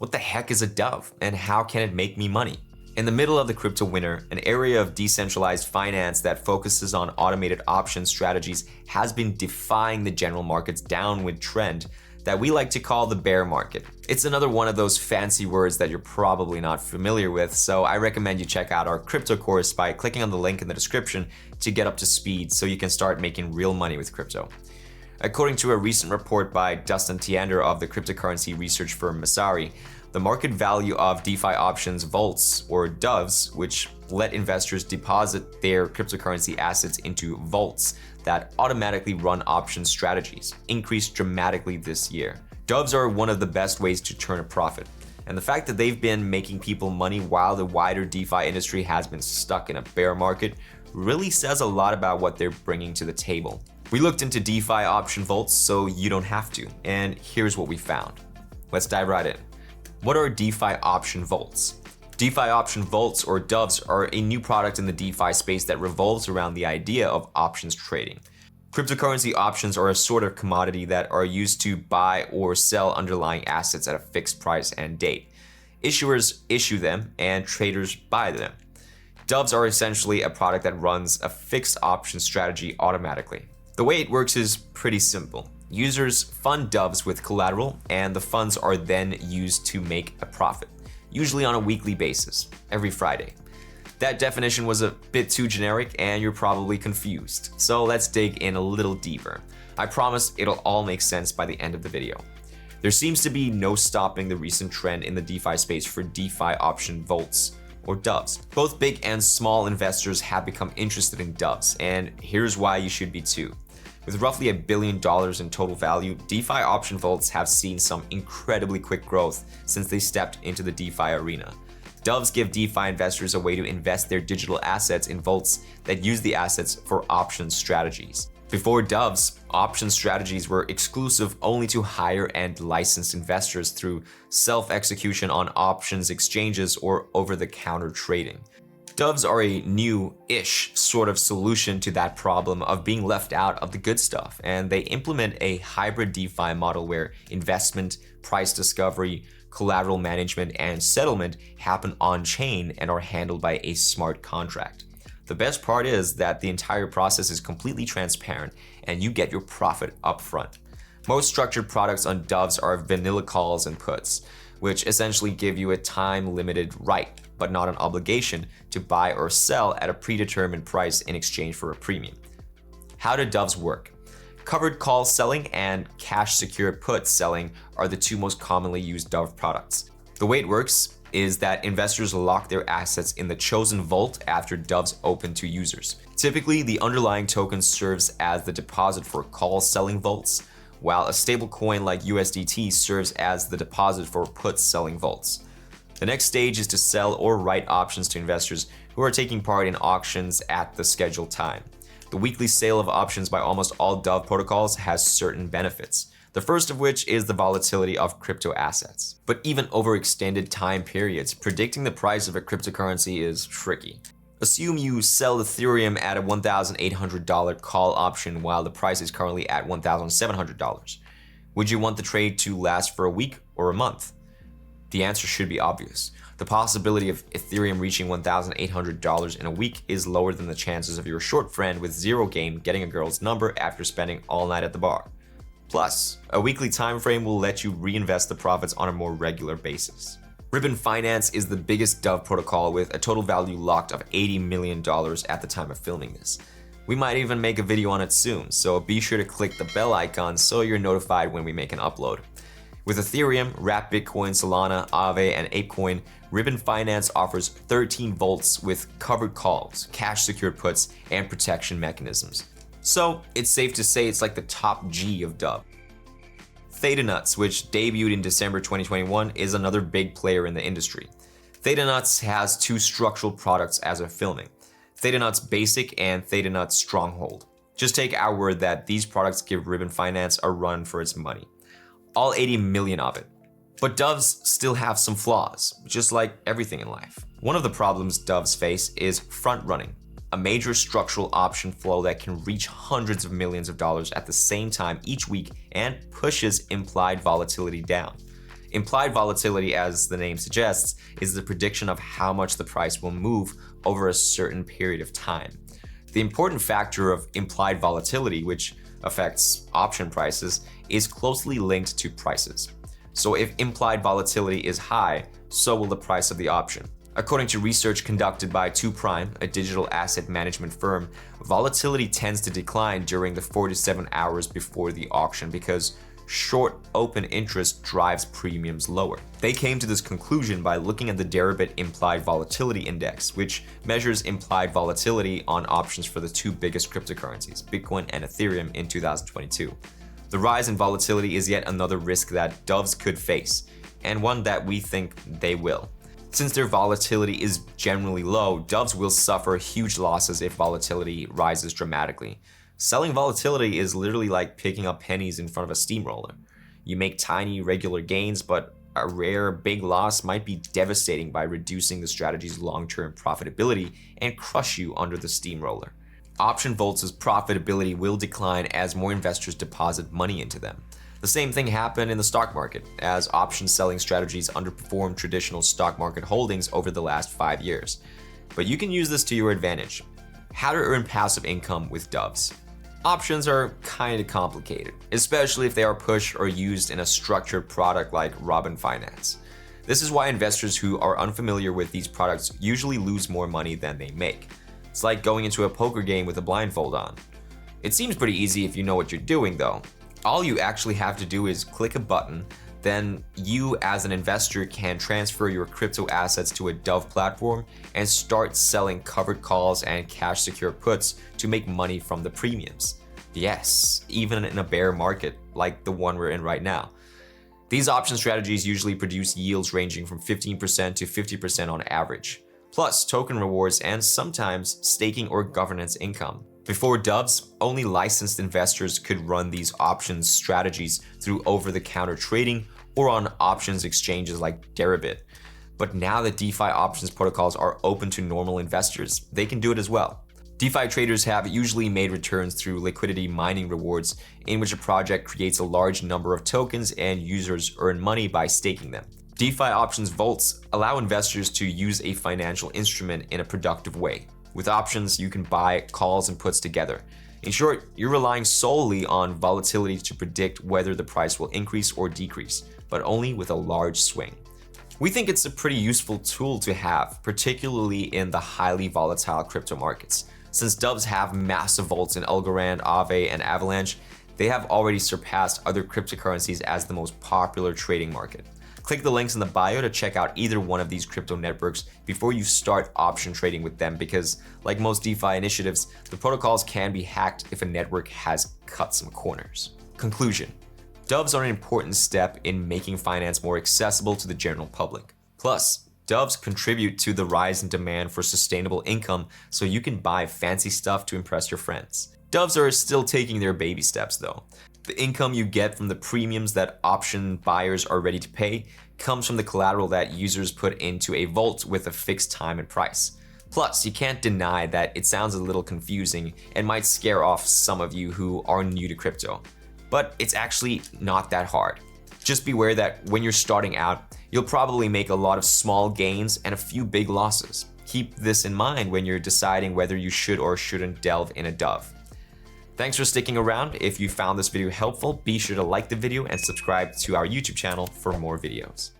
What the heck is a dove, and how can it make me money? In the middle of the crypto winter, an area of decentralized finance that focuses on automated option strategies has been defying the general market's downward trend that we like to call the bear market. It's another one of those fancy words that you're probably not familiar with, so I recommend you check out our crypto course by clicking on the link in the description to get up to speed so you can start making real money with crypto. According to a recent report by Dustin Teander of the cryptocurrency research firm Messari, the market value of DeFi options vaults, or doves, which let investors deposit their cryptocurrency assets into vaults that automatically run option strategies, increased dramatically this year. Doves are one of the best ways to turn a profit, and the fact that they've been making people money while the wider DeFi industry has been stuck in a bear market really says a lot about what they're bringing to the table. We looked into DeFi option vaults so you don't have to, and here's what we found. Let's dive right in. What are DeFi option vaults? DeFi option vaults, or doves, are a new product in the DeFi space that revolves around the idea of options trading. Cryptocurrency options are a sort of commodity that are used to buy or sell underlying assets at a fixed price and date. Issuers issue them and traders buy them. Doves are essentially a product that runs a fixed option strategy automatically. The way it works is pretty simple. Users fund doves with collateral, and the funds are then used to make a profit, usually on a weekly basis, every Friday. That definition was a bit too generic and you're probably confused, so let's dig in a little deeper. I promise it'll all make sense by the end of the video. There seems to be no stopping the recent trend in the DeFi space for DeFi option vaults, or doves. Both big and small investors have become interested in doves, and here's why you should be too. With roughly $1 billion in total value, DeFi option vaults have seen some incredibly quick growth since they stepped into the DeFi arena. Doves give DeFi investors a way to invest their digital assets in vaults that use the assets for option strategies. Before doves, option strategies were exclusive only to higher-end licensed investors through self-execution on options exchanges or over-the-counter trading. Doves are a new-ish sort of solution to that problem of being left out of the good stuff, and they implement a hybrid DeFi model where investment, price discovery, collateral management, and settlement happen on-chain and are handled by a smart contract. The best part is that the entire process is completely transparent and you get your profit upfront. Most structured products on doves are vanilla calls and puts, which essentially give you a time-limited right, but not an obligation, to buy or sell at a predetermined price in exchange for a premium. How do doves work? Covered call selling and cash-secured put selling are the two most commonly used dove products. The way it works is that investors lock their assets in the chosen vault after doves open to users. Typically, the underlying token serves as the deposit for call selling vaults, while a stablecoin like USDT serves as the deposit for put selling vaults. The next stage is to sell or write options to investors who are taking part in auctions at the scheduled time. The weekly sale of options by almost all Dove protocols has certain benefits, the first of which is the volatility of crypto assets. But even over extended time periods, predicting the price of a cryptocurrency is tricky. Assume you sell Ethereum at a $1,800 call option while the price is currently at $1,700. Would you want the trade to last for a week or a month? The answer should be obvious. The possibility of Ethereum reaching $1,800 in a week is lower than the chances of your short friend with zero game getting a girl's number after spending all night at the bar. Plus, a weekly time frame will let you reinvest the profits on a more regular basis. Ribbon Finance is the biggest Dove protocol with a total value locked of $80 million at the time of filming this. We might even make a video on it soon, so be sure to click the bell icon so you're notified when we make an upload. With Ethereum, Wrapped Bitcoin, Solana, Aave, and ApeCoin, Ribbon Finance offers 13 vaults with covered calls, cash-secured puts, and protection mechanisms. So it's safe to say it's like the top G of Dove. ThetaNuts, which debuted in December 2021, is another big player in the industry. ThetaNuts has two structural products as of filming, ThetaNuts Basic and ThetaNuts Stronghold. Just take our word that these products give Ribbon Finance a run for its money. All 80 million of it. But doves still have some flaws, just like everything in life. One of the problems doves face is front running, a major structural option flow that can reach hundreds of millions of dollars at the same time each week and pushes implied volatility down. Implied volatility, as the name suggests, is the prediction of how much the price will move over a certain period of time. The important factor of implied volatility, which affects option prices, is closely linked to prices. So if implied volatility is high, so will the price of the option. According to research conducted by 2Prime, a digital asset management firm, volatility tends to decline during the 4 to 7 hours before the auction because short open interest drives premiums lower. They came to this conclusion by looking at the Deribit Implied Volatility Index, which measures implied volatility on options for the two biggest cryptocurrencies, Bitcoin and Ethereum, in 2022. The rise in volatility is yet another risk that doves could face, and one that we think they will. Since their volatility is generally low, doves will suffer huge losses if volatility rises dramatically. Selling volatility is literally like picking up pennies in front of a steamroller. You make tiny, regular gains, but a rare, big loss might be devastating by reducing the strategy's long-term profitability and crush you under the steamroller. Option vaults' profitability will decline as more investors deposit money into them. The same thing happened in the stock market, as option selling strategies underperformed traditional stock market holdings over the last 5 years. But you can use this to your advantage. How to earn passive income with doves. Options are kinda complicated, especially if they are pushed or used in a structured product like Robin Finance. This is why investors who are unfamiliar with these products usually lose more money than they make. It's like going into a poker game with a blindfold on. It seems pretty easy if you know what you're doing though. All you actually have to do is click a button, then you as an investor can transfer your crypto assets to a Dove platform and start selling covered calls and cash secure puts to make money from the premiums. Yes, even in a bear market like the one we're in right now. These option strategies usually produce yields ranging from 15% to 50% on average, plus token rewards and sometimes staking or governance income. Before doves, only licensed investors could run these options strategies through over-the-counter trading or on options exchanges like Deribit. But now that DeFi options protocols are open to normal investors, they can do it as well. DeFi traders have usually made returns through liquidity mining rewards, in which a project creates a large number of tokens and users earn money by staking them. DeFi options vaults allow investors to use a financial instrument in a productive way. With options, you can buy calls and puts together. In short, you're relying solely on volatility to predict whether the price will increase or decrease, but only with a large swing. We think it's a pretty useful tool to have, particularly in the highly volatile crypto markets. Since doves have massive vaults in Algorand, Aave, and Avalanche, they have already surpassed other cryptocurrencies as the most popular trading market. Click the links in the bio to check out either one of these crypto networks before you start option trading with them because, like most DeFi initiatives, the protocols can be hacked if a network has cut some corners. Conclusion: doves are an important step in making finance more accessible to the general public. Plus, doves contribute to the rise in demand for sustainable income so you can buy fancy stuff to impress your friends. Doves are still taking their baby steps though. The income you get from the premiums that option buyers are ready to pay comes from the collateral that users put into a vault with a fixed time and price. Plus, you can't deny that it sounds a little confusing and might scare off some of you who are new to crypto. But it's actually not that hard. Just beware that when you're starting out, you'll probably make a lot of small gains and a few big losses. Keep this in mind when you're deciding whether you should or shouldn't delve in a dove. Thanks for sticking around. If you found this video helpful, be sure to like the video and subscribe to our YouTube channel for more videos.